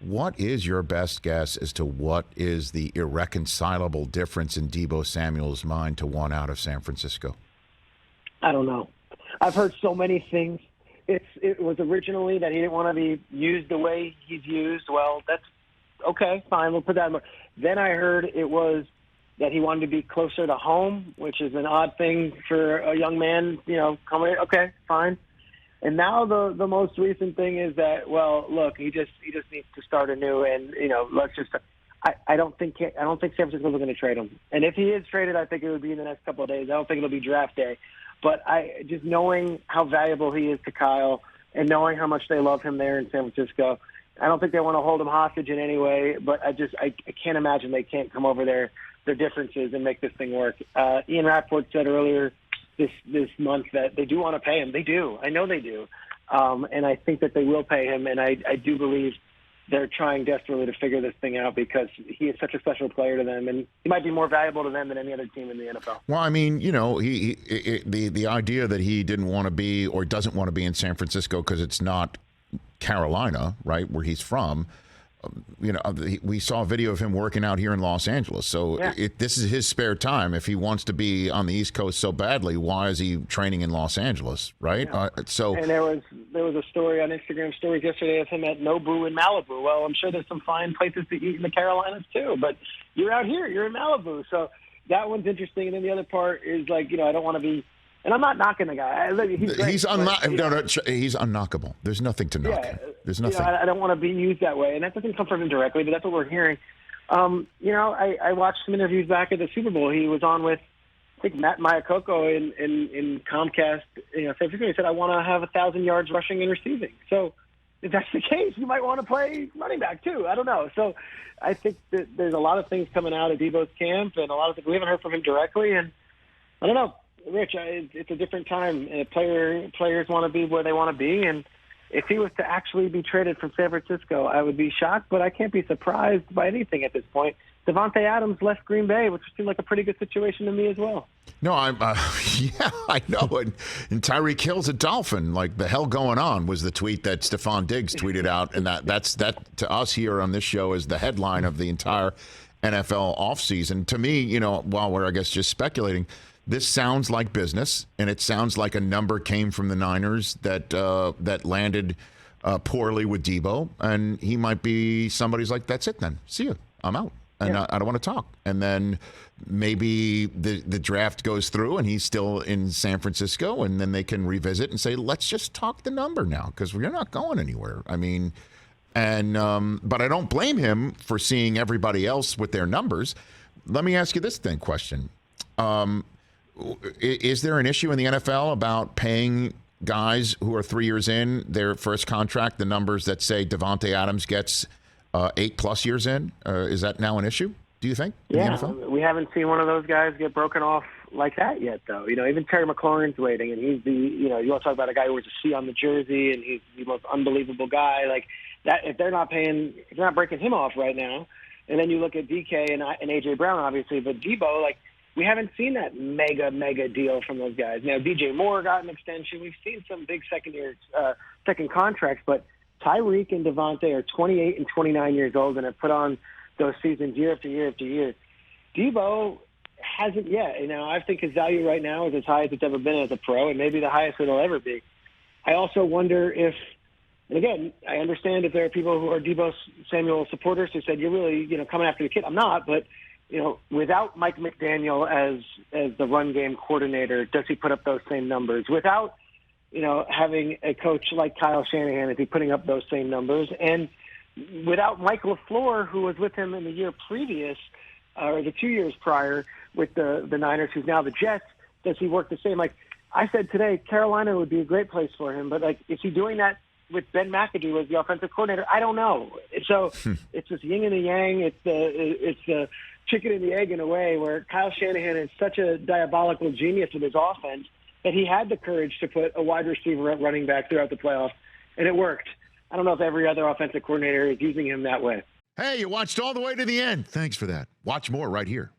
What is your best guess as to what is the irreconcilable difference in Deebo Samuel's mind to want out of San Francisco? I don't know. I've heard so many things. It was originally that he didn't want to be used the way he's used. Well, that's okay, fine. We'll put that in. Then I heard it was that he wanted to be closer to home, which is an odd thing for a young man, coming in. Okay, fine. And now the most recent thing is that, well, look, he just needs to start anew, and let's just. I don't think San Francisco's going to trade him, and if he is traded, I think it would be in the next couple of days. I don't think it'll be draft day, but just knowing how valuable he is to Kyle and knowing how much they love him there in San Francisco, I don't think they want to hold him hostage in any way. But I can't imagine they can't come over their differences and make this thing work. Ian Rappaport said earlier this month that they do want to pay him. They do. I know they do. And I think that they will pay him. And I do believe they're trying desperately to figure this thing out because he is such a special player to them. And he might be more valuable to them than any other team in the NFL. Well, I mean, the idea that he didn't want to be or doesn't want to be in San Francisco because it's not Carolina, right, where he's from. We saw a video of him working out here in Los Angeles. So this is his spare time. If he wants to be on the East Coast so badly, why is he training in Los Angeles, right? Yeah. And there was a story on Instagram stories yesterday of him at Nobu in Malibu. Well, I'm sure there's some fine places to eat in the Carolinas too, but you're out here, you're in Malibu. So that one's interesting. And then the other part is I don't want to be. And I'm not knocking the guy. He's great, he's unknockable. There's nothing to knock him. There's nothing. I don't want to be used that way, and that doesn't come from him directly, but that's what we're hearing. I watched some interviews back at the Super Bowl. He was on with, I think, Matt Maiocco in Comcast. San Francisco. He said, "I want to have 1,000 yards rushing and receiving." So if that's the case, you might want to play running back too. I don't know. So I think that there's a lot of things coming out of Deebo's camp, and a lot of things we haven't heard from him directly, and I don't know. Rich, it's a different time. Players want to be where they want to be, and if he was to actually be traded from San Francisco, I would be shocked, but I can't be surprised by anything at this point. Davante Adams left Green Bay, which seemed like a pretty good situation to me as well. No, I know. And Tyreek Hill's a Dolphin. Like, the hell going on was the tweet that Stephon Diggs tweeted out, and that to us here on this show is the headline of the entire NFL offseason. To me, while we're, I guess, just speculating, this sounds like business, and it sounds like a number came from the Niners that landed poorly with Deebo, and he might be somebody's like, that's it then. See you. I'm out. And I don't want to talk. And then maybe the draft goes through and he's still in San Francisco, and then they can revisit and say, let's just talk the number now because we're not going anywhere. I mean, but I don't blame him for seeing everybody else with their numbers. Let me ask you this question. Is there an issue in the NFL about paying guys who are 3 years in their first contract the numbers that say Davante Adams gets 8+ years in? Is that now an issue, do you think, in the NFL? We haven't seen one of those guys get broken off like that yet, though. Even Terry McLaurin's waiting, and he's you want to talk about a guy who wears a C on the jersey, and he's the most unbelievable guy. Like that, if they're not breaking him off right now, and then you look at DK and A.J. Brown, obviously, but Deebo, we haven't seen that mega deal from those guys. Now, DJ Moore got an extension. We've seen some big second contracts, but Tyreek and Davante are 28 and 29 years old and have put on those seasons year after year after year. Deebo hasn't yet. I think his value right now is as high as it's ever been as a pro, and maybe the highest it'll ever be. I also wonder if, and again, I understand if there are people who are Deebo Samuel supporters who said, you're really, coming after the kid. I'm not, but without Mike McDaniel as the run game coordinator, does he put up those same numbers? Without, having a coach like Kyle Shanahan, is he putting up those same numbers? And without Mike LaFleur, who was with him in the year previous, or the 2 years prior with the Niners, who's now the Jets, does he work the same? Like I said today, Carolina would be a great place for him, but is he doing that with Ben McAdoo as the offensive coordinator? I don't know. So it's this yin and the yang. It's the chicken and the egg in a way, where Kyle Shanahan is such a diabolical genius with his offense that he had the courage to put a wide receiver at running back throughout the playoffs, and it worked. I don't know if every other offensive coordinator is using him that way. Hey, you watched all the way to the end. Thanks for that. Watch more right here.